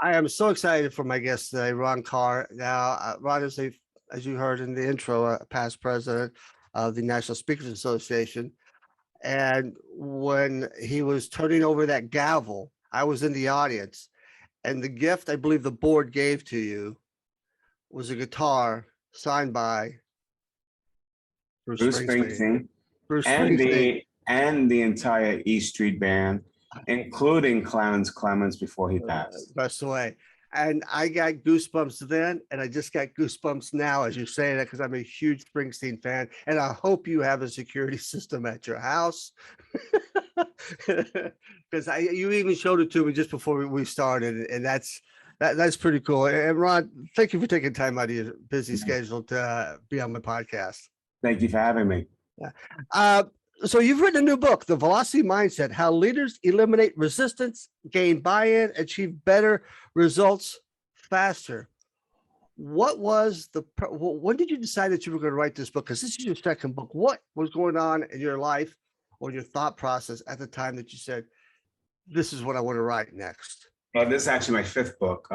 I am so excited for my guest today, Ron Karr. Now, Ron is as you heard in the intro, a past president of the National Speakers Association. And when he was turning over that gavel, I was in the audience, and the gift I believe the board gave to you was a guitar signed by Bruce Bruce Springsteen. Springsteen, Bruce and Springsteen. the entire E Street Band, including Clarence Clemens before he passed. Passed away. And I got goosebumps then, and I just got goosebumps now as you say that because I'm a huge Springsteen fan, and I hope you have a security system at your house. Because you even showed it to me just before we started, and that's pretty cool. And Ron, thank you for taking time out of your busy schedule to be on my podcast. Thank you for having me. Yeah. So you've written a new book, The Velocity Mindset: How Leaders Eliminate Resistance, Gain Buy-in, Achieve Better Results Faster. What was when did you decide that you were going to write this book? Because this is your second book. What was going on in your life or your thought process at the time that you said, this is what I want to write next? Well, this is actually my fifth book.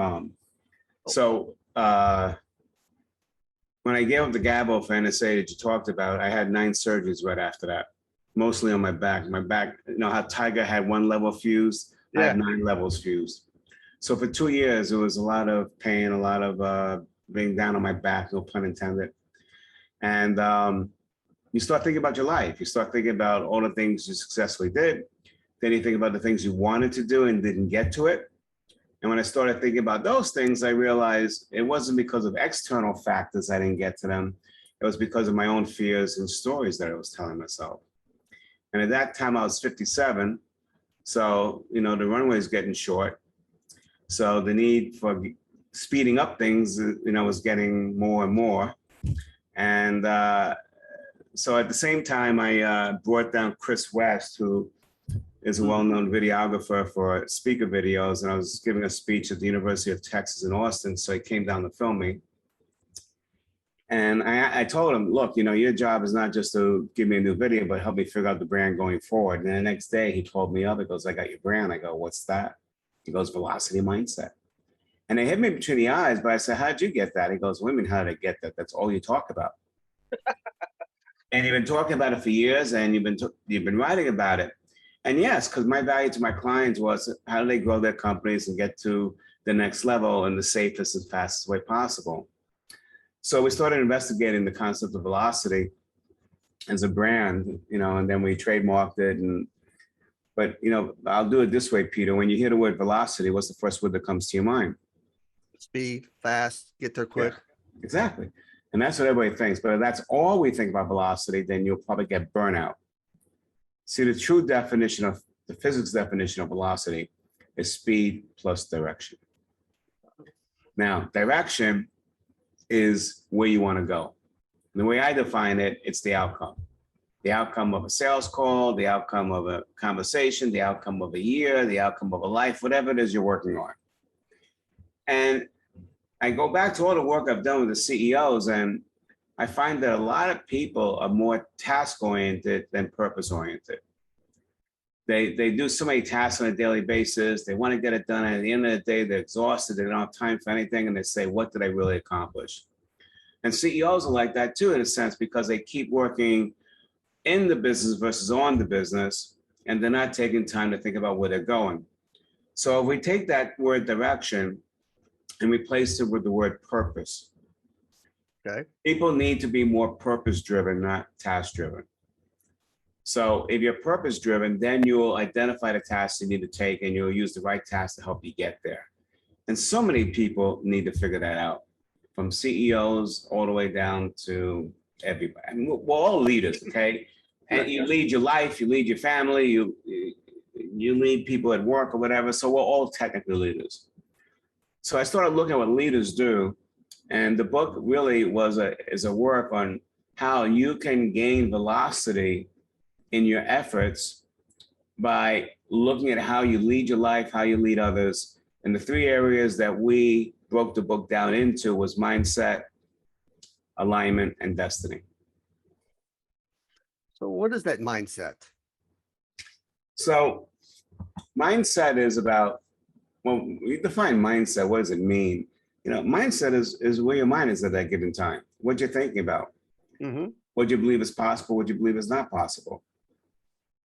When I gave up the gavel for NSA that you talked about, I had 9 surgeries right after that, mostly on my back. My back, you know how Tiger had 1 level fused? Yeah. I had 9 levels fused. So for 2 years, it was a lot of pain, a lot of being down on my back, no pun intended. And you start thinking about your life. You start thinking about all the things you successfully did. Then you think about the things you wanted to do and didn't get to it. And when I started thinking about those things, I realized it wasn't because of external factors I didn't get to them. It was because of my own fears and stories that I was telling myself. And at that time, I was 57. So, you know, the runway is getting short. So the need for speeding up things, you know, was getting more and more. And so at the same time, I brought down Chris West, who is a well-known videographer for speaker videos. And I was giving a speech at the University of Texas in Austin. So he came down to film me. And I told him, look, you know, your job is not just to give me a new video, but help me figure out the brand going forward. And the next day he told me up, he goes, I got your brand. I go, what's that? He goes, Velocity Mindset. And it hit me between the eyes, but I said, how'd you get that? He goes, women, how did I get that? That's all you talk about. And you've been talking about it for years, and you've been writing about it. And yes, because my value to my clients was how do they grow their companies and get to the next level in the safest and fastest way possible. So we started investigating the concept of velocity as a brand, you know, and then we trademarked it. But, you know, I'll do it this way, Peter. When you hear the word velocity, what's the first word that comes to your mind? Speed, fast, get there quick. Yeah, exactly. And that's what everybody thinks. But if that's all we think about velocity, then you'll probably get burnout. See, the true definition of the physics definition of velocity is speed plus direction. Now, direction is where you want to go. And the way I define it, it's the outcome. The outcome of a sales call, the outcome of a conversation, the outcome of a year, the outcome of a life, whatever it is you're working on. And I go back to all the work I've done with the CEOs, and I find that a lot of people are more task-oriented than purpose-oriented. They do so many tasks on a daily basis. They want to get it done. And at the end of the day, they're exhausted. They don't have time for anything. And they say, what did I really accomplish? And CEOs are like that too, in a sense, because they keep working in the business versus on the business, and they're not taking time to think about where they're going. So if we take that word direction and replace it with the word purpose, okay, people need to be more purpose-driven, not task-driven. So if you're purpose-driven, then you'll identify the tasks you need to take, and you'll use the right tasks to help you get there. And so many people need to figure that out, from CEOs all the way down to everybody. I mean, we're all leaders, okay? And you lead your life, you lead your family, you lead people at work or whatever. So we're all technically leaders. So I started looking at what leaders do, and the book really is a work on how you can gain velocity in your efforts by looking at how you lead your life, how you lead others. And the 3 areas that we broke the book down into was mindset, alignment, and destiny. So what is that mindset? So mindset is about Well, we define mindset. What does it mean? Mindset is where your mind is at that given time. What you're thinking about, Hmm. what you believe is possible, what you believe is not possible.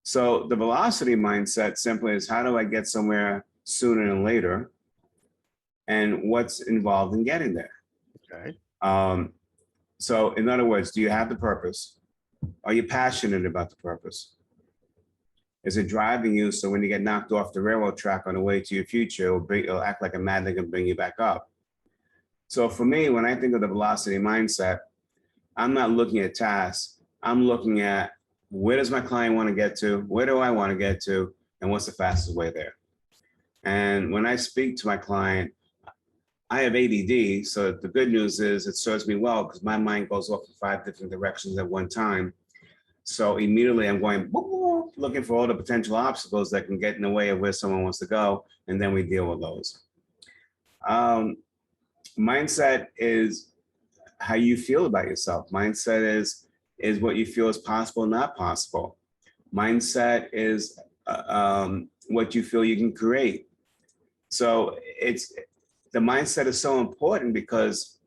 So the velocity mindset simply is how do I get somewhere sooner than later, and what's involved in getting there. Okay. So in other words, do you have the purpose? Are you passionate about the purpose? Is it driving you so when you get knocked off the railroad track on the way to your future, it'll act like a magnet and bring you back up? So for me, when I think of the velocity mindset, I'm not looking at tasks. I'm looking at where does my client want to get to? Where do I want to get to? And what's the fastest way there? And when I speak to my client, I have ADD. So the good news is it serves me well because my mind goes off in 5 different directions at one time. So immediately I'm going looking for all the potential obstacles that can get in the way of where someone wants to go. And then we deal with those. Mindset is how you feel about yourself. Mindset is what you feel is possible, not possible. Mindset is what you feel you can create. So the mindset is so important because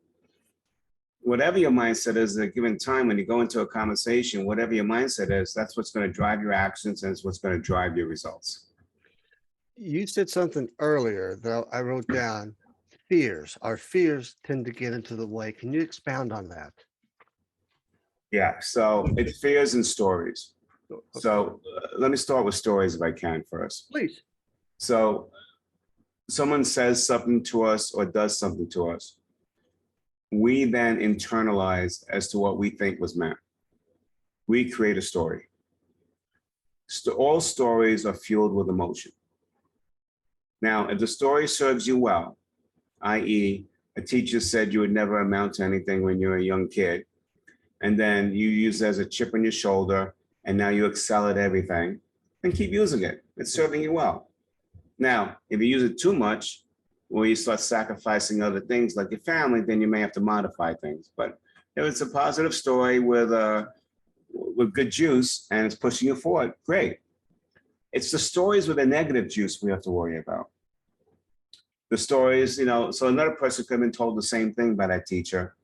whatever your mindset is at a given time, when you go into a conversation, whatever your mindset is, that's what's going to drive your actions and it's what's going to drive your results. You said something earlier that I wrote down. Fears. Our fears tend to get into the way. Can you expound on that? Yeah. So it's fears and stories. Okay. So let me start with stories if I can first. Please. So someone says something to us or does something to us. We then internalize as to what we think was meant. We create a story. All stories are fueled with emotion. Now, if the story serves you well, i.e., a teacher said you would never amount to anything when you're a young kid, and then you use it as a chip on your shoulder, and now you excel at everything, then keep using it. It's serving you well. Now, if you use it too much, or you start sacrificing other things like your family, then you may have to modify things. But if it's a positive story with good juice and it's pushing you forward, great. It's the stories with a negative juice we have to worry about. The stories, so another person could have been told the same thing by that teacher.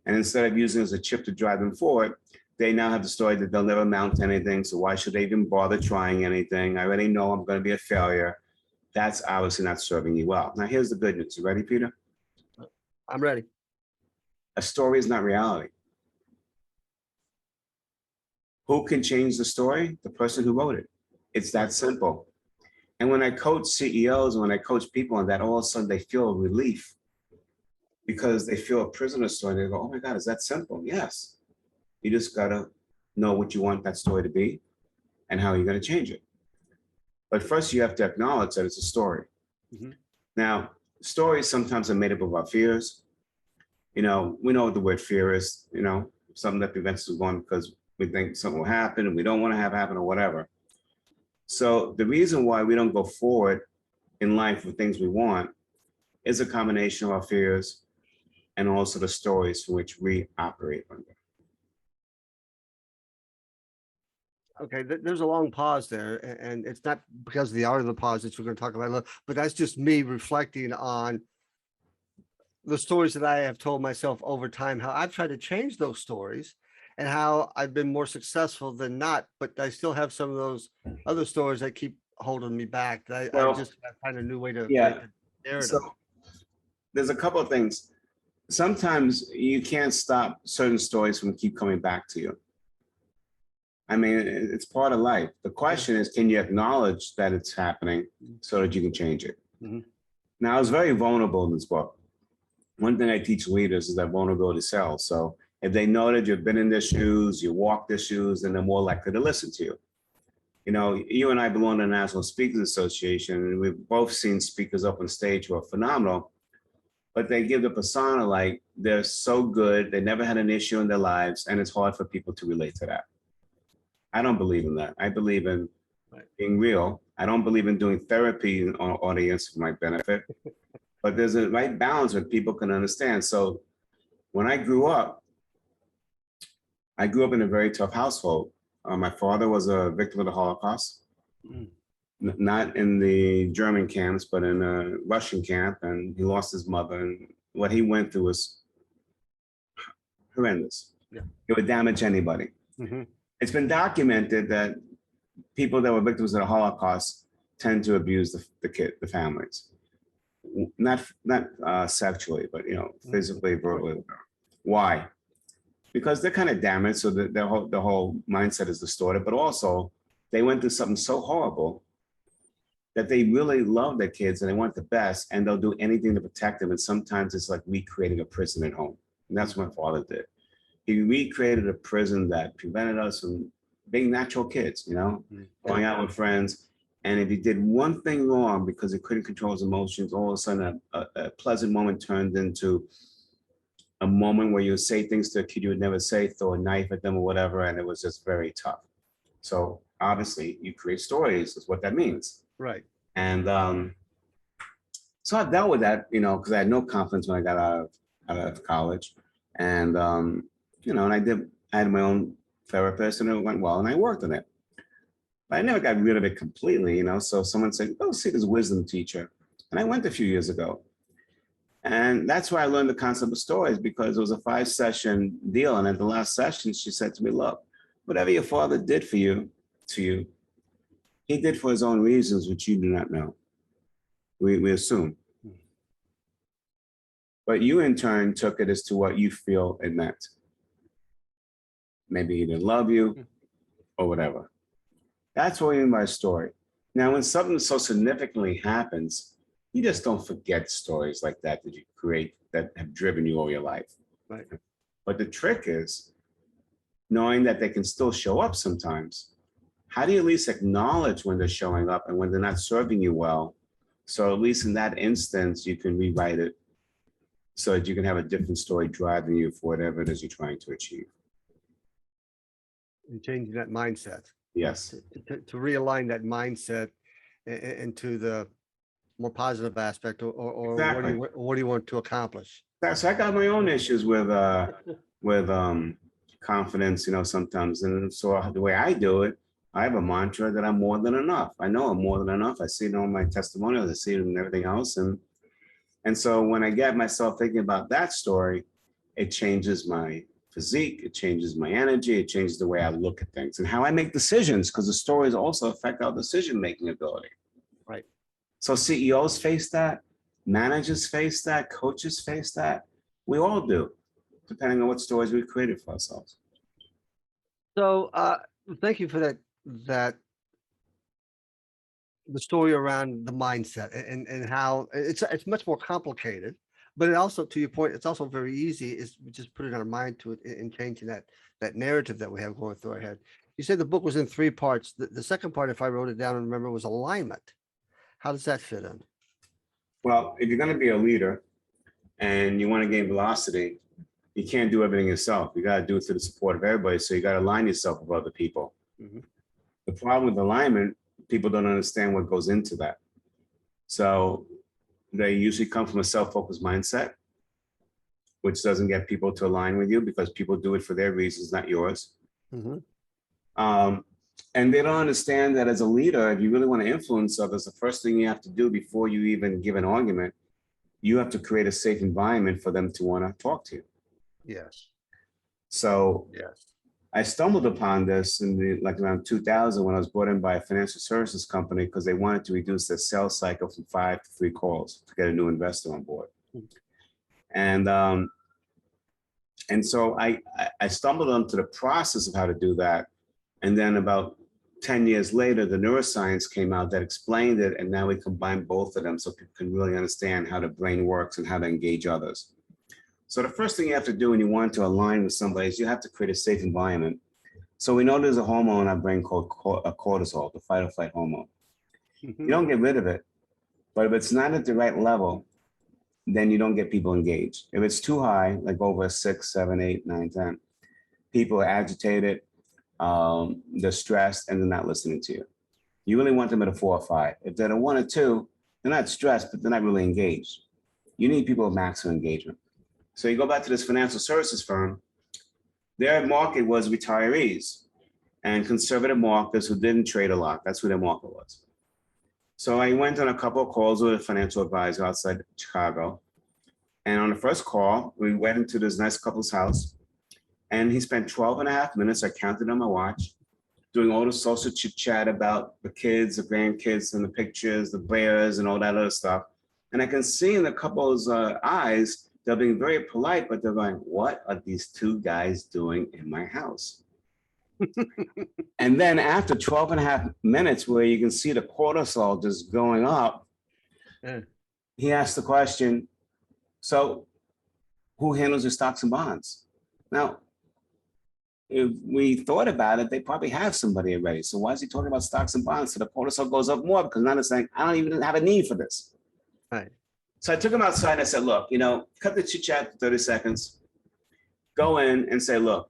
And instead of using it as a chip to drive them forward, they now have the story that they'll never amount to anything. So why should they even bother trying anything? I already know I'm going to be a failure. That's obviously not serving you well. Now, here's the good news. You ready, Peter? I'm ready. A story is not reality. Who can change the story? The person who wrote it. It's that simple. And when I coach CEOs, when I coach people on that, all of a sudden they feel relief because they feel a prisoner story. They go, oh my God, is that simple? Yes. You just got to know what you want that story to be and how you're going to change it. But first, you have to acknowledge that it's a story. Mm-hmm. Now, stories sometimes are made up of our fears. We know what the word fear is, something that prevents us going because we think something will happen and we don't want to have happen or whatever. So the reason why we don't go forward in life with things we want is a combination of our fears and also the stories from which we operate under. Okay, there's a long pause there, and it's not because of the art of the pause that we're going to talk about, but that's just me reflecting on the stories that I have told myself over time, how I've tried to change those stories and how I've been more successful than not, but I still have some of those other stories that keep holding me back. I just have to find a new way to break the narrative. So there's a couple of things. Sometimes you can't stop certain stories from keep coming back to you. I mean, it's part of life. The question is, can you acknowledge that it's happening so that you can change it? Mm-hmm. Now, I was very vulnerable in this book. One thing I teach leaders is that vulnerability sells. So if they know that you've been in their shoes, you walk their shoes, then they're more likely to listen to you. You and I belong to the National Speakers Association, and we've both seen speakers up on stage who are phenomenal, but they give the persona like they're so good, they never had an issue in their lives, and it's hard for people to relate to that. I don't believe in that. I believe in being real. I don't believe in doing therapy on an audience for my benefit, but there's a right balance where people can understand. So when I grew up in a very tough household. My father was a victim of the Holocaust. not in the German camps, but in a Russian camp, and he lost his mother. And what he went through was horrendous. Yeah. It would damage anybody. Mhm. It's been documented that people that were victims of the Holocaust tend to abuse the families, not sexually, but physically, verbally. Why? Because they're kind of damaged, so that the whole mindset is distorted. But also, they went through something so horrible that they really love their kids and they want the best, and they'll do anything to protect them. And sometimes it's like recreating a prison at home, and that's what my father did. He recreated a prison that prevented us from being natural kids, going out with friends. And if he did one thing wrong because he couldn't control his emotions, all of a sudden a pleasant moment turned into a moment where you would say things to a kid you would never say, throw a knife at them or whatever, and it was just very tough. So obviously you create stories is what that means. Right. And so I dealt with that, because I had no confidence when I got out of college. And and I had my own therapist and it went well and I worked on it. But I never got rid of it completely, So someone said, go see this wisdom teacher. And I went a few years ago. And that's where I learned the concept of stories, because it was a 5-session deal. And at the last session, she said to me, look, whatever your father did to you, he did for his own reasons, which you do not know. We assume. But you in turn took it as to what you feel it meant. Maybe he didn't love you or whatever. That's what we mean by a story. Now, when something so significantly happens, you just don't forget stories like that you create that have driven you all your life. Right. But the trick is knowing that they can still show up sometimes. How do you at least acknowledge when they're showing up and when they're not serving you well? So at least in that instance, you can rewrite it so that you can have a different story driving you for whatever it is you're trying to achieve. And changing that mindset. Yes. To realign that mindset into the more positive aspect, or Exactly. what do you want to accomplish? So I got my own issues with confidence, sometimes. And so the way I do it, I have a mantra that I'm more than enough. I know I'm more than enough. I see it on my testimonials, I see it in everything else. And so when I get myself thinking about that story, it changes my physique, it changes my energy, it changes the way I look at things and how I make decisions, because the stories also affect our decision-making ability. Right. So CEOs face that, managers face that, coaches face that. We all do, depending on what stories we've created for ourselves. So thank you for that the story around the mindset and how it's much more complicated, but it also, to your point, it's also very easy is we just put it in our mind to it and changing that narrative that we have going through our head. You said the book was in 3 parts. The second part, if I wrote it down and remember, was alignment. How does that fit in? Well, if you're going to be a leader and you want to gain velocity, you can't do everything yourself. You got to do it through the support of everybody. So you got to align yourself with other people. Mm-hmm. The problem with alignment, people don't understand what goes into that. So they usually come from a self-focused mindset, which doesn't get people to align with you because people do it for their reasons, not yours. Mm-hmm. And they don't understand that as a leader, if you really want to influence others, the first thing you have to do before you even give an argument, you have to create a safe environment for them to want to talk to you. Yes. So yes. I stumbled upon this in around 2000 when I was brought in by a financial services company because they wanted to reduce their sales cycle from 5 to 3 calls to get a new investor on board. And so I stumbled onto the process of how to do that. And then about 10 years later, the neuroscience came out that explained it. And now we combine both of them so people can really understand how the brain works and how to engage others. So the first thing you have to do when you want to align with somebody is you have to create a safe environment. So we know there's a hormone in our brain called cortisol, the fight or flight hormone. Mm-hmm. You don't get rid of it, but if it's not at the right level, then you don't get people engaged. If it's too high, like over 6, 7, 8, 9, 10, people are agitated, they're stressed, and they're not listening to you. You really want them at a 4 or 5. If they're at a 1 or 2, they're not stressed, but they're not really engaged. You need people with maximum engagement. So you go back to this financial services firm, their market was retirees and conservative marketers who didn't trade a lot. That's who their market was. So I went on a couple of calls with a financial advisor outside Chicago. And on the first call, we went into this nice couple's house. And he spent 12 and a half minutes, I counted on my watch, doing all the social chit chat about the kids, the grandkids, and the pictures, the bears, and all that other stuff. And I can see in the couple's eyes, they're being very polite, but they're going, what are these two guys doing in my house? And then after 12 and a half minutes, where you can see the cortisol just going up, he asked the question, so who handles your stocks and bonds? Now, if we thought about it, they probably have somebody already. So why is he talking about stocks and bonds? So the cortisol goes up more because now it's saying, I don't even have a need for this. Right. So I took him outside and I said, look, cut the chit chat for 30 seconds, go in and say, look,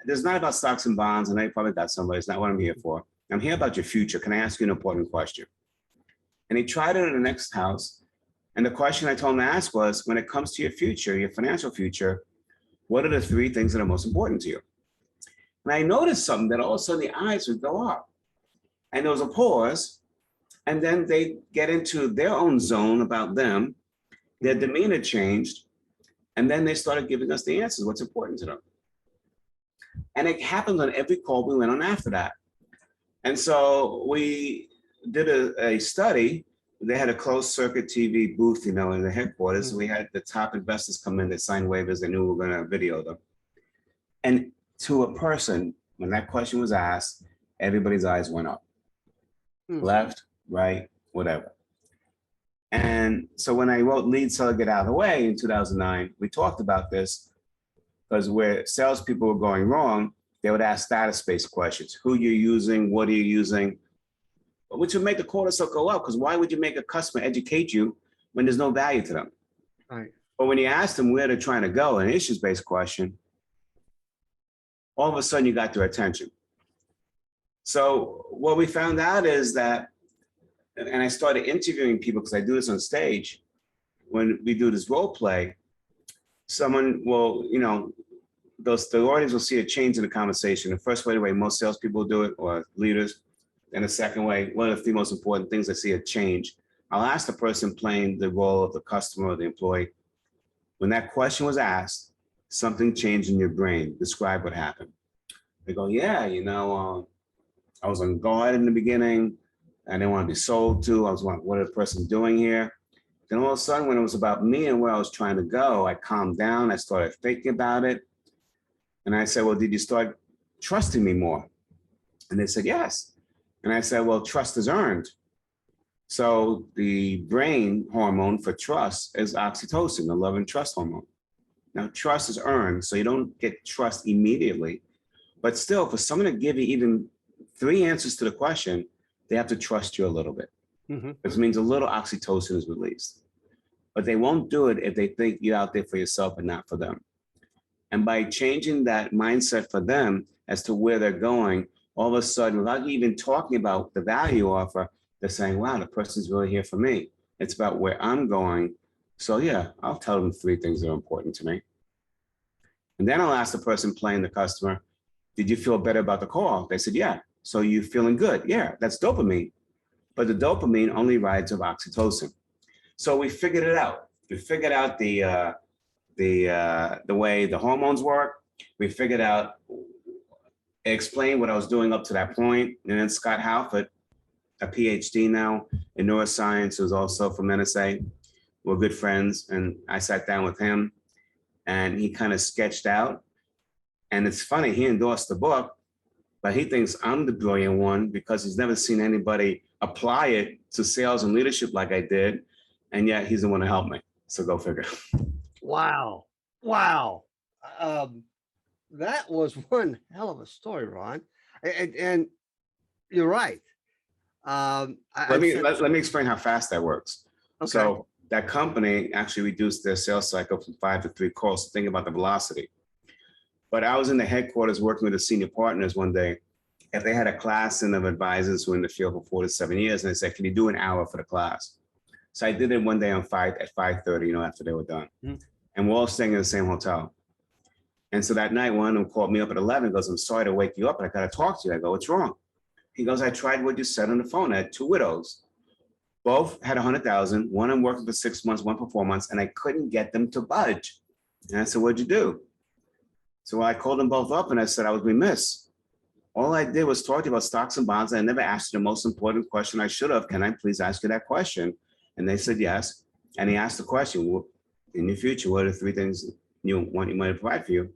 this is not about stocks and bonds. I know you probably got somebody. It's not what I'm here for. I'm here about your future. Can I ask you an important question? And he tried it in the next house. And the question I told him to ask was, when it comes to your future, your financial future, what are the three things that are most important to you? And I noticed something that all of a sudden the eyes would go up. And there was a pause. And then they get into their own zone about them. Their demeanor changed. And then they started giving us the answers, what's important to them. And it happened on every call we went on after that. And so we did a study. They had a closed circuit TV booth, in the headquarters. So we had the top investors come in, they signed waivers, they knew we were going to video them. And to a person, when that question was asked, everybody's eyes went up. Left, right, whatever. And so when I wrote Lead Seller Get Out of the Way in 2009, we talked about this because where salespeople were going wrong, they would ask status-based questions. Who you're using, what are you using? Which would make the cortisol go up, because why would you make a customer educate you when there's no value to them? Right. But when you ask them where they're trying to go, an issues-based question, all of a sudden you got their attention. So what we found out is that, and I started interviewing people because I do this on stage, when we do this role play, someone will, the audience will see a change in the conversation. The first way, the way most salespeople do it, or leaders, and the second way, one of the three most important things I see a change. I'll ask the person playing the role of the customer or the employee, when that question was asked, something changed in your brain. Describe what happened. They go, yeah, I was on guard in the beginning. I didn't want to be sold to. I was like, what is the person doing here? Then all of a sudden, when it was about me and where I was trying to go, I calmed down. I started thinking about it. And I said, well, did you start trusting me more? And they said, yes. And I said, well, trust is earned. So the brain hormone for trust is oxytocin, the love and trust hormone. Now, trust is earned, so you don't get trust immediately. But still, for someone to give you even 3 answers to the question, they have to trust you a little bit. Which means a little oxytocin is released. But they won't do it if they think you're out there for yourself and not for them. And by changing that mindset for them as to where they're going, all of a sudden, without even talking about the value offer, they're saying, wow, the person's really here for me. It's about where I'm going. So yeah, I'll tell them 3 things that are important to me. And then I'll ask the person playing the customer, did you feel better about the call? They said, yeah. So you feeling good? Yeah, that's dopamine. But the dopamine only rides of oxytocin. So we figured it out. We figured out the way the hormones work. We figured out, explained what I was doing up to that point. And then Scott Halford, a PhD now in neuroscience, who's also from NSA, we're good friends. And I sat down with him and he kind of sketched out. And it's funny, he endorsed the book, but he thinks I'm the brilliant one because he's never seen anybody apply it to sales and leadership like I did. And yet he's the one to help me. So go figure. Wow. Wow. That was one hell of a story, Ron. And you're right. Let me explain how fast that works. Okay. So that company actually reduced their sales cycle from 5 to 3 calls. Think about the velocity. But I was in the headquarters working with the senior partners one day. If they had a class of advisors who were in the field for 4 to 7 years, and they said, can you do an hour for the class? So I did it one day at 5:30, after they were done. And we're all staying in the same hotel. And so that night, one of them called me up at 11, goes, I'm sorry to wake you up, but I got to talk to you. I go, what's wrong? He goes, I tried what you said on the phone. I had 2 widows. Both had 100,000. One I'm working for 6 months, one for 4 months, and I couldn't get them to budge. And I said, "What'd you do?" So I called them both up and I said, "I was remiss. All I did was talk to you about stocks and bonds. And I never asked you the most important question I should have. Can I please ask you that question?" And they said yes. And he asked the question, "Well, in the future, what are the 3 things you want your money to provide for you?"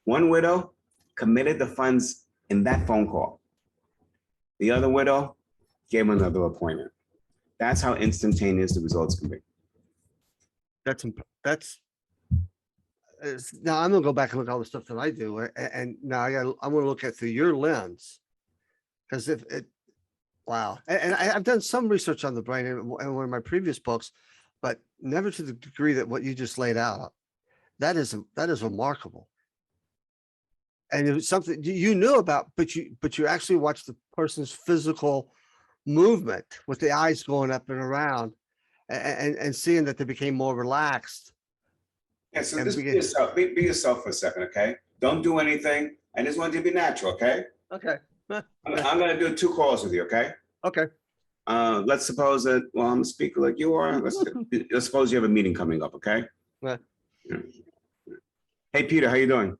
One widow committed the funds in that phone call. The other widow gave him another appointment. That's how instantaneous the results can be. That's now I'm gonna go back and look at all the stuff that I do, and now I'm gonna look at through your lens. Because if it, wow, and I've done some research on the brain in one of my previous books, but never to the degree that what you just laid out. That is remarkable. And it was something you knew about, but you actually watched the person's physical movement with the eyes going up and around, and seeing that they became more relaxed. Yeah, so And just be begin. yourself. Be yourself for a second, okay? Don't do anything. I just want you to be natural, okay? Okay. I'm going to do 2 calls with you, okay? Okay. Let's suppose that, well, I'm a speaker like you are. Let's suppose you have a meeting coming up, okay? Yeah. Hey, Peter, how you doing?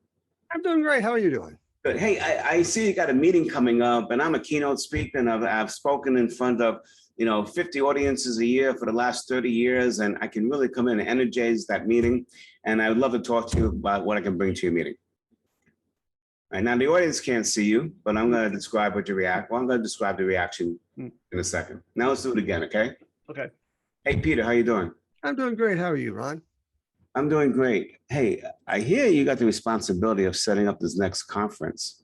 I'm doing great. How are you doing? Good. Hey, I see you got a meeting coming up, and I'm a keynote speaker, and I've spoken in front of 50 audiences a year for the last 30 years, and I can really come in and energize that meeting. And I would love to talk to you about what I can bring to your meeting. Right now, the audience can't see you, but I'm going to describe what you react. Well, I'm going to describe the reaction in a second. Now let's do it again, okay? Okay. Hey, Peter, how you doing? I'm doing great. How are you, Ron? I'm doing great. Hey, I hear you got the responsibility of setting up this next conference.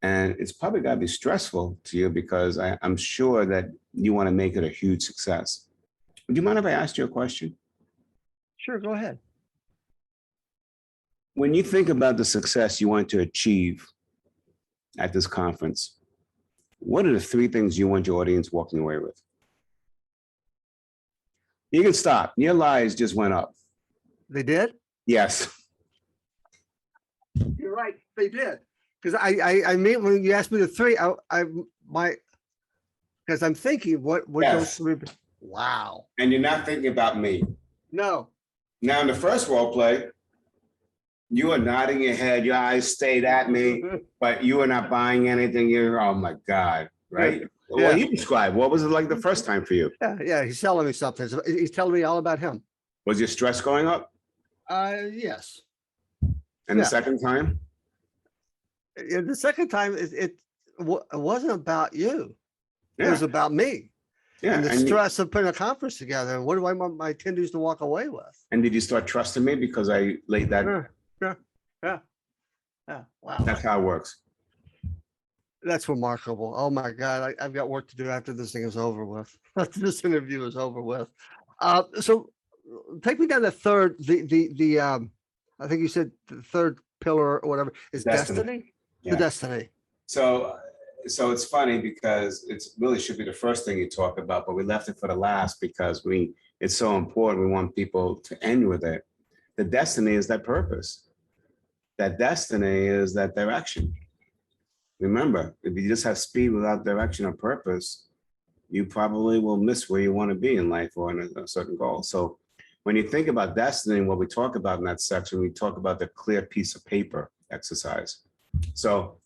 And it's probably got to be stressful to you because I'm sure that you want to make it a huge success. Would you mind if I asked you a question? Sure, go ahead. When you think about the success you want to achieve at this conference, what are the 3 things you want your audience walking away with? You can stop. Your lies just went up. They did? Yes. You're right. They did. Because I mean, when you asked me the 3, because I'm thinking what Yes. those 3. Wow. And you're not thinking about me. No. Now, in the first role play, you are nodding your head, your eyes stayed at me, but you are not buying anything. You're, oh my God, right? Yeah. Well, you describe, what was it like the first time for you? Yeah, he's telling me something. He's telling me all about him. Was your stress going up? Yes. And Yeah. the second time? The second time, it wasn't about you. Yeah. It was about me. Yeah. And the stress of putting a conference together. And what do I want my attendees to walk away with? And did you start trusting me because I laid that? Yeah. Wow. That's how it works. That's remarkable. Oh my God. I've got work to do after this thing is over with. After this interview is over with. So take me down the third, I think you said the third pillar or whatever is destiny. Yeah. The destiny. So it's funny because it's really should be the first thing you talk about, but we left it for the last because it's so important. We want people to end with it. The destiny is that purpose. That destiny is that direction. Remember, if you just have speed without direction or purpose, you probably will miss where you want to be in life or in a certain goal. So when you think about destiny and what we talk about in that section, we talk about the clear piece of paper exercise. So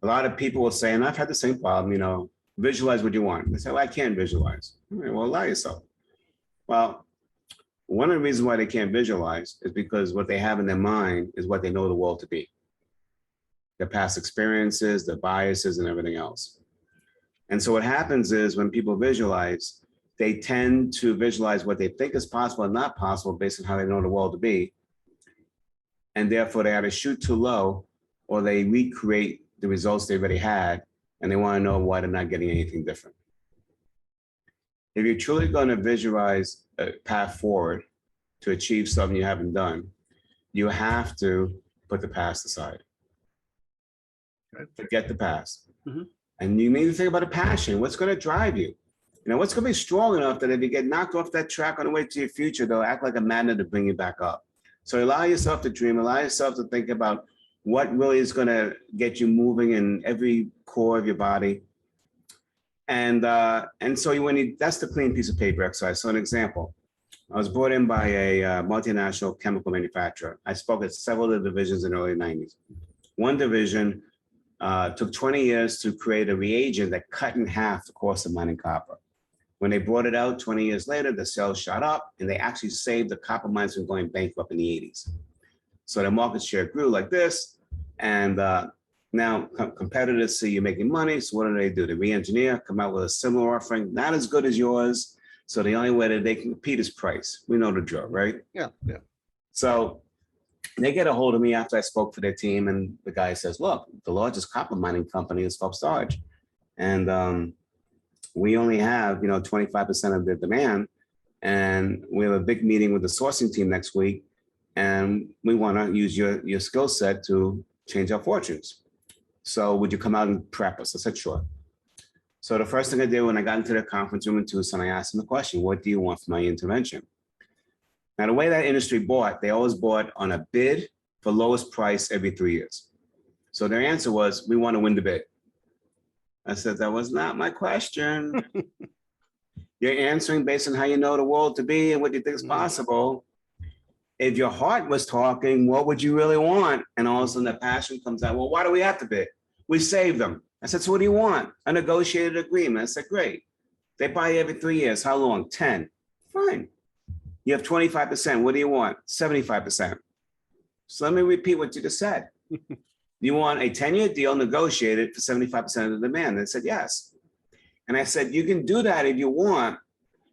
a lot of people will say, and I've had the same problem, visualize what you want. They say, well, I can't visualize. Well, allow yourself. Well, one of the reasons why they can't visualize is because what they have in their mind is what they know the world to be. Their past experiences, their biases, and everything else. And so what happens is when people visualize, they tend to visualize what they think is possible and not possible based on how they know the world to be. And therefore they either shoot too low or they recreate the results they already had and they want to know why they're not getting anything different. If you're truly going to visualize a path forward to achieve something you haven't done, you have to put the past aside. Forget the past. Mm-hmm. And you need to think about a passion. What's going to drive you? What's going to be strong enough that if you get knocked off that track on the way to your future, they'll act like a magnet to bring you back up. So allow yourself to dream, allow yourself to think about what really is going to get you moving in every core of your body. And so that's the clean piece of paper exercise. So an example, I was brought in by a multinational chemical manufacturer. I spoke at several of the divisions in the early 90s. One division took 20 years to create a reagent that cut in half the cost of mining copper. When they brought it out 20 years later, the sales shot up and they actually saved the copper mines from going bankrupt in the 80s. So the market share grew like this. And now competitors see you're making money. So what do? They re-engineer, come out with a similar offering, not as good as yours. So the only way that they can compete is price. We know the drill, right? Yeah. So they get a hold of me after I spoke for their team, and the guy says, look, the largest copper mining company is self-storage. And we only have, 25% of the demand. And we have a big meeting with the sourcing team next week. And we want to use your skill set to change our fortunes. So would you come out and prep us? I said, sure. So the first thing I did when I got into the conference room in Tucson, I asked them the question, what do you want for my intervention? Now, the way that industry bought, they always bought on a bid for lowest price every 3 years. So their answer was, we want to win the bid. I said, that was not my question. You're answering based on how you know the world to be and what you think is possible. If your heart was talking, what would you really want? And all of a sudden the passion comes out, well, why do we have to bid? We save them. I said, so what do you want? A negotiated agreement. I said, great. They buy every 3 years. How long? 10. Fine. You have 25%. What do you want? 75%. So let me repeat what you just said. You want a 10-year deal negotiated for 75% of the demand? They said, yes. And I said, you can do that if you want,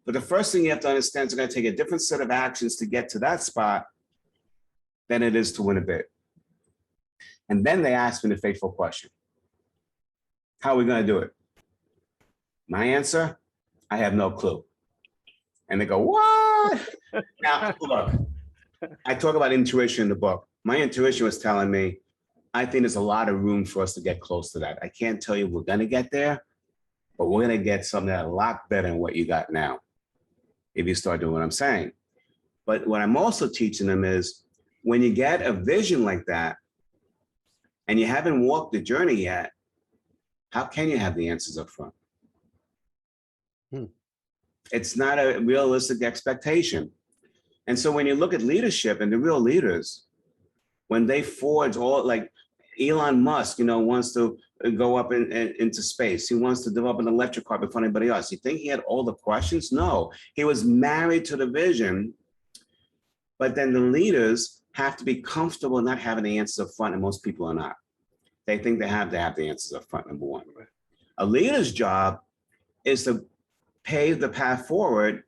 but the first thing you have to understand is it's going to take a different set of actions to get to that spot than it is to win a bid. And then they asked me the fateful question. How are we going to do it? My answer, I have no clue. And they go, what? Now, look, I talk about intuition in the book. My intuition was telling me, I think there's a lot of room for us to get close to that. I can't tell you we're going to get there, but we're going to get something that's a lot better than what you got now if you start doing what I'm saying. But what I'm also teaching them is when you get a vision like that and you haven't walked the journey yet, how can you have the answers up front? It's not a realistic expectation. And so when you look at leadership and the real leaders, when they forge all, like Elon Musk, wants to go up into space. He wants to develop an electric car before anybody else. You think he had all the questions? No, he was married to the vision. But then the leaders have to be comfortable not having the answers up front, and most people are not. They think they have to have the answers up front, number one. A leader's job is to pave the path forward.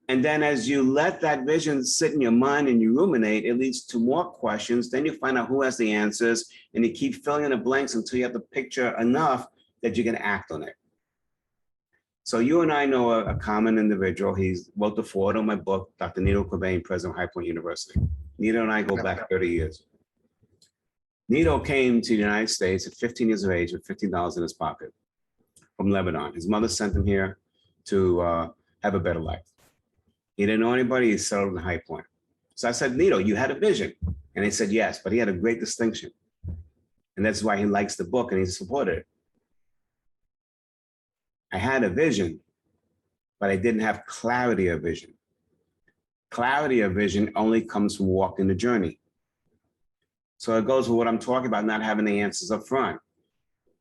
And then as you let that vision sit in your mind and you ruminate, it leads to more questions. Then you find out who has the answers and you keep filling in the blanks until you have the picture enough that you can act on it. So you and I know a common individual. He's wrote the foreword on my book, Dr. Nito Cobain, president of High Point University. Nito and I go back 30 years. Nito came to the United States at 15 years of age with $15 in his pocket from Lebanon. His mother sent him here to have a better life. He didn't know anybody. He settled in High Point. So I said, Nito, you had a vision. And he said, yes, but he had a great distinction. And that's why he likes the book and he supported it. I had a vision, but I didn't have clarity of vision. Clarity of vision only comes from walking the journey. So it goes with what I'm talking about, not having the answers up front.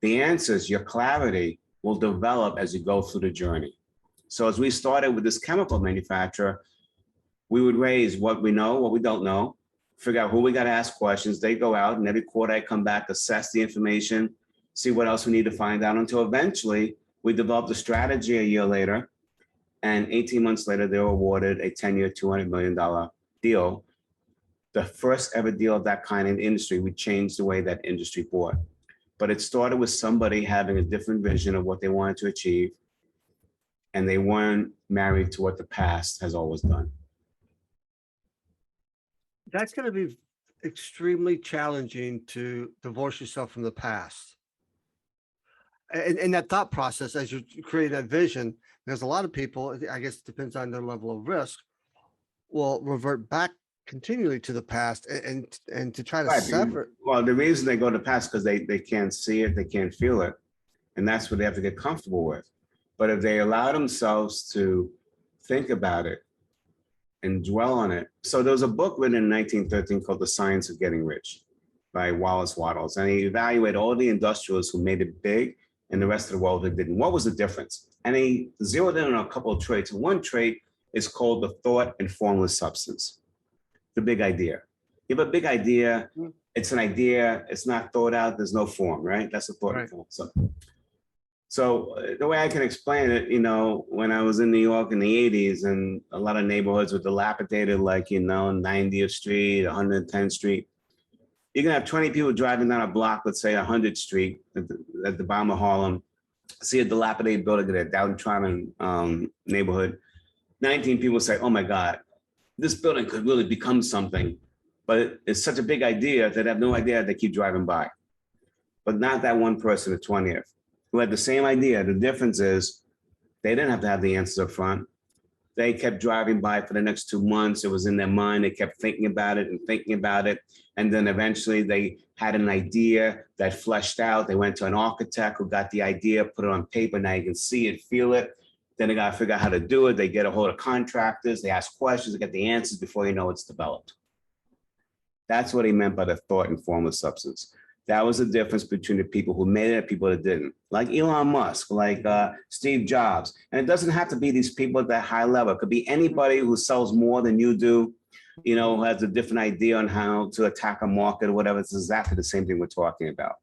The answers, your clarity, will develop as you go through the journey. So as we started with this chemical manufacturer, we would raise what we know, what we don't know, figure out who we got to ask questions. They go out and every quarter I come back, assess the information, see what else we need to find out until eventually we developed a strategy a year later. And 18 months later, they were awarded a 10-year, $200 million deal. The first ever deal of that kind in the industry. We changed the way that industry bought. But it started with somebody having a different vision of what they wanted to achieve. And they weren't married to what the past has always done. That's going to be extremely challenging to divorce yourself from the past. And that thought process, as you create that vision, there's a lot of people, I guess it depends on their level of risk, will revert back continually to the past and to try to sever. Well, the reason they go to the past because they can't see it, they can't feel it. And that's what they have to get comfortable with. But if they allow themselves to think about it and dwell on it. So there was a book written in 1913 called The Science of Getting Rich by Wallace Wattles. And he evaluated all the industrialists who made it big and the rest of the world who didn't. What was the difference? And he zeroed in on a couple of traits. One trait is called the thought and formless substance, the big idea. You have a big idea, it's an idea, it's not thought out, there's no form, right? That's the thought and form. So the way I can explain it, you know, when I was in New York in the 80s and a lot of neighborhoods were dilapidated, like, you know, 90th Street, 110th Street, you're gonna have 20 people driving down a block, let's say 100th Street at the bottom of Harlem, see a dilapidated building in a downtrodden neighborhood. 19 people say, oh my God, this building could really become something, but it's such a big idea that they have no idea they keep driving by. But not that one person at 20th who had the same idea. The difference is they didn't have to have the answers up front. They kept driving by for the next 2 months. It was in their mind. They kept thinking about it and thinking about it. And then eventually they had an idea that fleshed out. They went to an architect who got the idea, put it on paper. Now you can see it, feel it. Then they got to figure out how to do it. They get a hold of contractors. They ask questions. They get the answers before you know it's developed. That's what he meant by the thought and formless substance. That was the difference between the people who made it and people that didn't. Like Elon Musk, like Steve Jobs. And it doesn't have to be these people at that high level. It could be anybody who sells more than you do, you know, who has a different idea on how to attack a market or whatever. It's exactly the same thing we're talking about.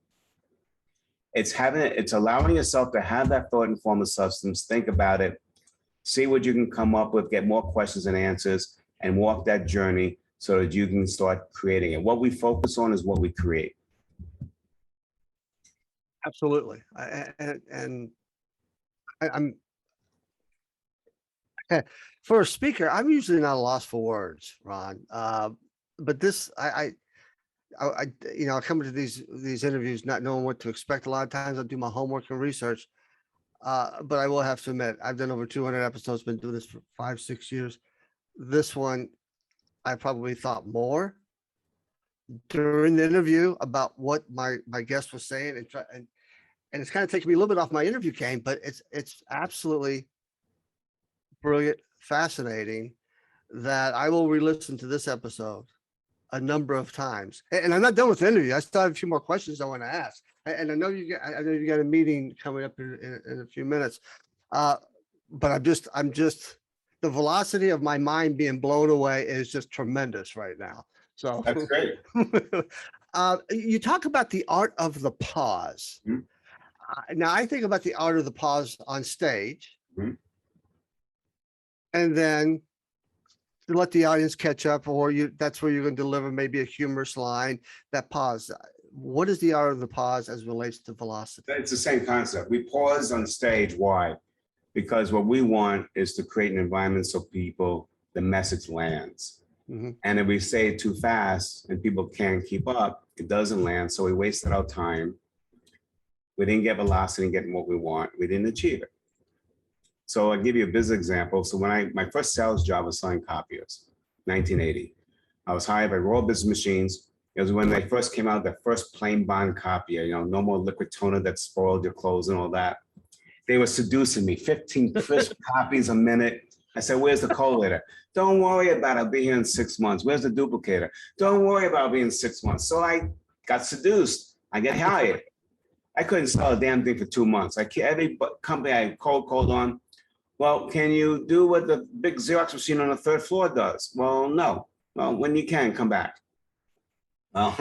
It's allowing yourself to have that thought and formless substance, think about it, see what you can come up with, get more questions and answers, and walk that journey so that you can start creating it. What we focus on is what we create. Absolutely. I'm for a speaker, I'm usually not a loss for words, Ron. But this, you know, I come into these interviews not knowing what to expect. A lot of times I do my homework and research. But I will have to admit, I've done over 200 episodes, been doing this for 5-6 years. This one, I probably thought more during the interview about what my guest was saying, and it's kind of taking me a little bit off my interview game, but it's absolutely brilliant, fascinating, that I will re-listen to this episode a number of times. And I'm not done with the interview. I still have a few more questions I want to ask. And I know you got a meeting coming up in a few minutes. But I'm just the velocity of my mind being blown away is just tremendous right now. So that's great. You talk about the art of the pause. Mm-hmm. Now I think about the art of the pause on stage, Mm-hmm. and then to let the audience catch up, or that's where you're going to deliver maybe a humorous line. That pause. What is the art of the pause as relates to velocity? It's the same concept. We pause on stage. Why? Because what we want is to create an environment so the message lands. Mm-hmm. And if we say it too fast and people can't keep up, it doesn't land. So we wasted our time. We didn't get velocity and get what we want. We didn't achieve it. So I'll give you a business example. So when my first sales job was selling copiers, 1980. I was hired by Royal Business Machines. It was when they first came out, the first plain bond copier, you know, no more liquid toner that spoiled your clothes and all that. They were seducing me, 15 crisp copies a minute. I said, where's the collator? Don't worry about it, I'll be here in 6 months. Where's the duplicator? Don't worry about it, being 6 months. So I got seduced. I get hired. I couldn't sell a damn thing for 2 months. Every company I called on, well, can you do what the big Xerox machine on the 3rd floor does? Well, no. Well, when you can, come back. Well,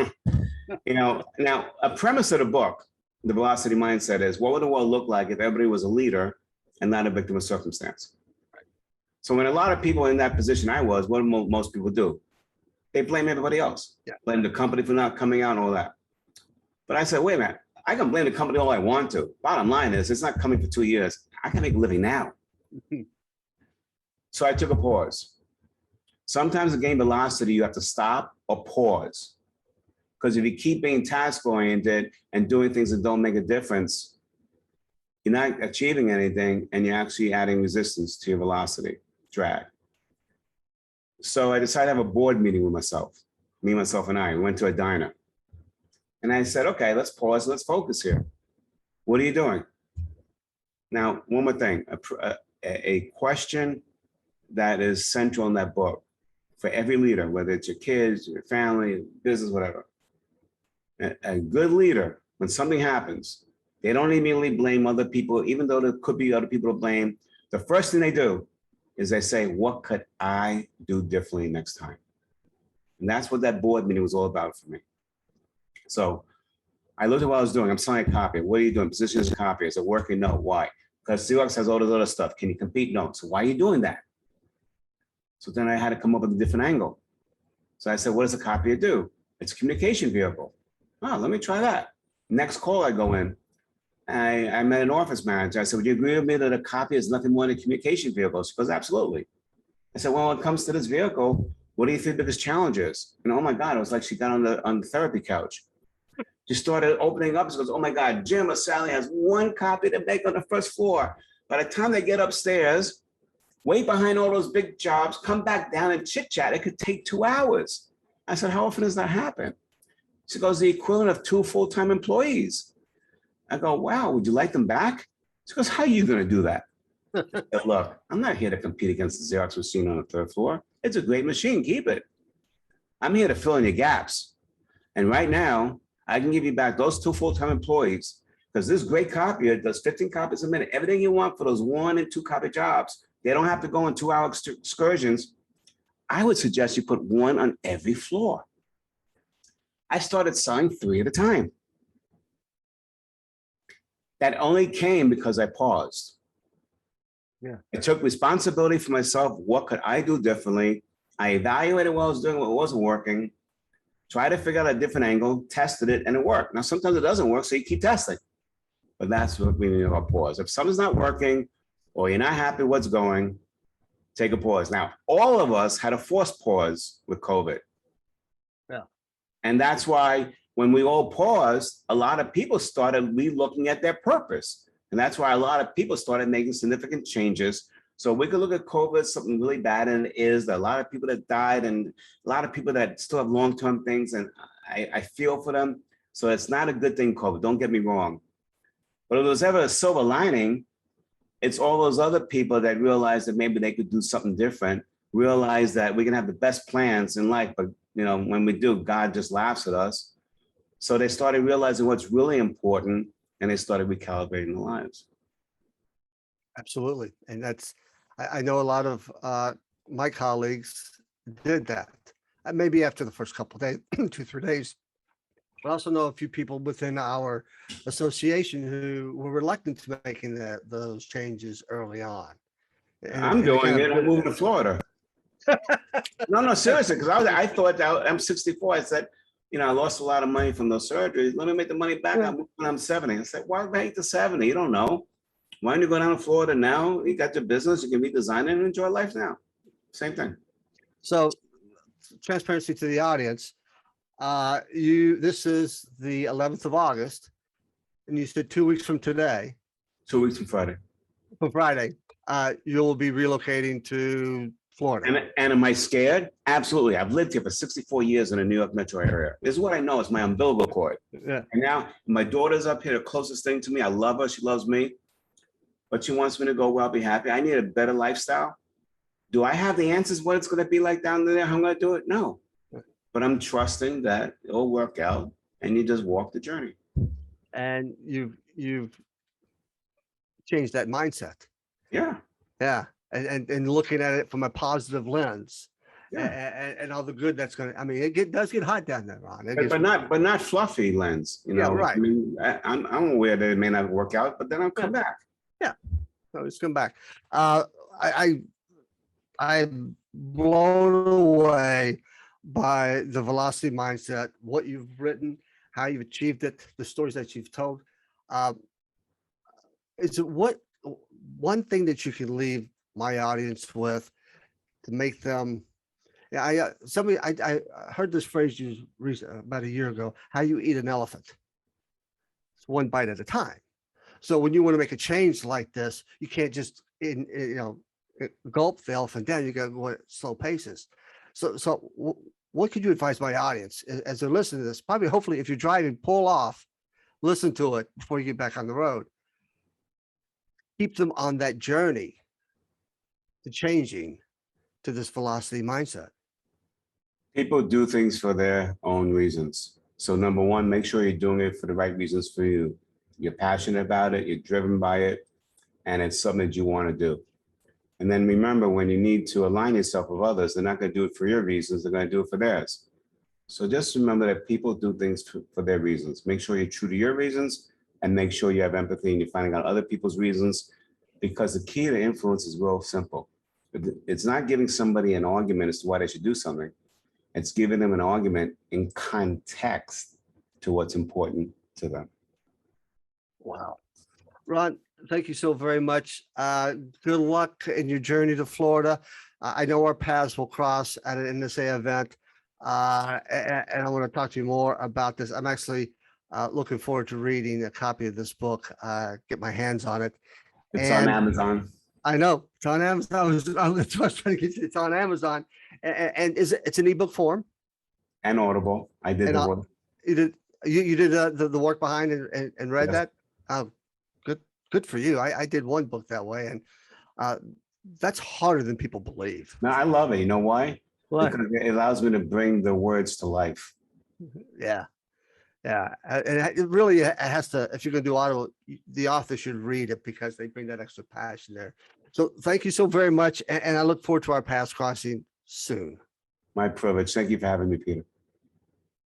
you know, now a premise of the book, The Velocity Mindset, is what would the world look like if everybody was a leader and not a victim of circumstance? So when a lot of people in that position I was, what do most people do? They blame everybody else. Yeah. Blame the company for not coming out and all that. But I said, wait a minute, I can blame the company all I want to. Bottom line is, it's not coming for 2 years. I can make a living now. So I took a pause. Sometimes to gain velocity, you have to stop or pause. Because if you keep being task-oriented and doing things that don't make a difference, you're not achieving anything and you're actually adding resistance to your velocity, drag. So I decided to have a board meeting with myself. Me, myself, and I went to a diner. And I said, okay, let's pause, let's focus here. What are you doing? Now, one more thing, a question that is central in that book for every leader, whether it's your kids, your family, business, whatever. A good leader, when something happens, they don't immediately blame other people, even though there could be other people to blame. The first thing they do is they say, what could I do differently next time? And that's what that board meeting was all about for me. So I looked at what I was doing. I'm selling a copy. What are you doing? Position as a copy. Is it working? No. Why? Because Xerox has all this other stuff. Can you compete? No. So why are you doing that? So then I had to come up with a different angle. So I said, what does a copier do? It's a communication vehicle. Oh, let me try that. Next call I go in, I met an office manager. I said, would you agree with me that a copy is nothing more than a communication vehicle? She goes, absolutely. I said, well, when it comes to this vehicle, what do you think the biggest challenge is? And oh my God, it was like she got on the therapy couch. She started opening up. She goes, oh my God, Jim or Sally has one copy to make on the first floor. By the time they get upstairs, wait behind all those big jobs, come back down and chit chat. It could take 2 hours. I said, how often does that happen? She goes, the equivalent of 2 full-time employees. I go, wow, would you like them back? She goes, how are you going to do that? I said, look, I'm not here to compete against the Xerox machine on the 3rd floor. It's a great machine, keep it. I'm here to fill in your gaps. And right now, I can give you back those 2 full-time employees because this great copier does 15 copies a minute. Everything you want for those 1 and 2 copy jobs. They don't have to go on 2-hour excursions. I would suggest you put 1 on every floor. I started selling 3 at a time. That only came because I paused. Yeah. I took responsibility for myself. What could I do differently? I evaluated what I was doing, what wasn't working, tried to figure out a different angle, tested it, and it worked. Now, sometimes it doesn't work, so you keep testing. But that's what we mean about pause. If something's not working or you're not happy what's going, take a pause. Now, all of us had a forced pause with COVID. Yeah. And that's why when we all paused, a lot of people started re-looking at their purpose. And that's why a lot of people started making significant changes. So we could look at COVID as something really bad, and it is. There are a lot of people that died and a lot of people that still have long-term things, and I feel for them. So it's not a good thing, COVID, don't get me wrong. But if there was ever a silver lining, it's all those other people that realized that maybe they could do something different, realize that we can have the best plans in life, but when we do, God just laughs at us. So they started realizing what's really important, and they started recalibrating their lives. Absolutely. And I know a lot of my colleagues did that. Maybe after the first couple of days, 2-3 days. I also know a few people within our association who were reluctant to making those changes early on. I'm doing it. I'm moving to Florida. No, seriously, because I thought that I'm 64. I said, I lost a lot of money from those surgeries. Let me make the money back when I'm 70. I said, why wait to 70? You don't know. Why don't you go down to Florida now? You got your business. You can redesign it and enjoy life now. Same thing. So, transparency to the audience. This is the 11th of August, and you said 2 weeks from today. 2 weeks from Friday. From Friday, you'll be relocating to Florida. And am I scared? Absolutely. I've lived here for 64 years in the New York metro area. This is what I know. It's my umbilical cord. Yeah. And now my daughter's up here, the closest thing to me. I love her. She loves me. But she wants me to go well, be happy. I need a better lifestyle. Do I have the answers what it's going to be like down there? How I'm going to do it? No. But I'm trusting that it'll work out, and you just walk the journey. And you've changed that mindset. Yeah. Yeah. And looking at it from a positive lens. Yeah. And all the good that's going to, I mean, does get hot down there, Ron. But not fluffy lens, Yeah, right. I mean, I'm aware that it may not work out, but then I'll come back. Yeah. So it's come back. I'm blown away by the velocity mindset, what you've written, how you've achieved it, the stories that you've told. Is it one thing that you can leave my audience with to make them? Yeah, I heard this phrase used about a year ago. How you eat an elephant? It's one bite at a time. So when you want to make a change like this, you can't just gulp the elephant down. You got to go at slow paces. So what could you advise my audience as they're listening to this? Probably, hopefully, if you're driving, pull off, listen to it before you get back on the road. keep them on that journey to changing to this velocity mindset? People do things for their own reasons. So number one, make sure you're doing it for the right reasons for you. You're passionate about it, you're driven by it, and it's something that you want to do. And then remember, when you need to align yourself with others, they're not going to do it for your reasons, they're going to do it for theirs. So just remember that people do things for their reasons. Make sure you're true to your reasons and make sure you have empathy and you're finding out other people's reasons, because the key to influence is real simple. It's not giving somebody an argument as to why they should do something. It's giving them an argument in context to what's important to them. Wow. Ron, thank you so very much. Good luck in your journey to Florida. I know our paths will cross at an NSA event. And I want to talk to you more about this. I'm actually looking forward to reading a copy of this book, get my hands on it. It's on And Amazon. I know it's on Amazon. That's what I was trying to get you. It's on Amazon. And it's an ebook form. And Audible. I did And the work. you did the work behind and read Yes. that. Oh, good for you. I did one book that way, and that's harder than people believe. No, I love it. You know why? What? Because it allows me to bring the words to life. Yeah, yeah, and it really has to. If you're going to do audio, the author should read it because they bring that extra passion there. So thank you so very much, and I look forward to our paths crossing soon. My privilege. Thank you for having me, Peter.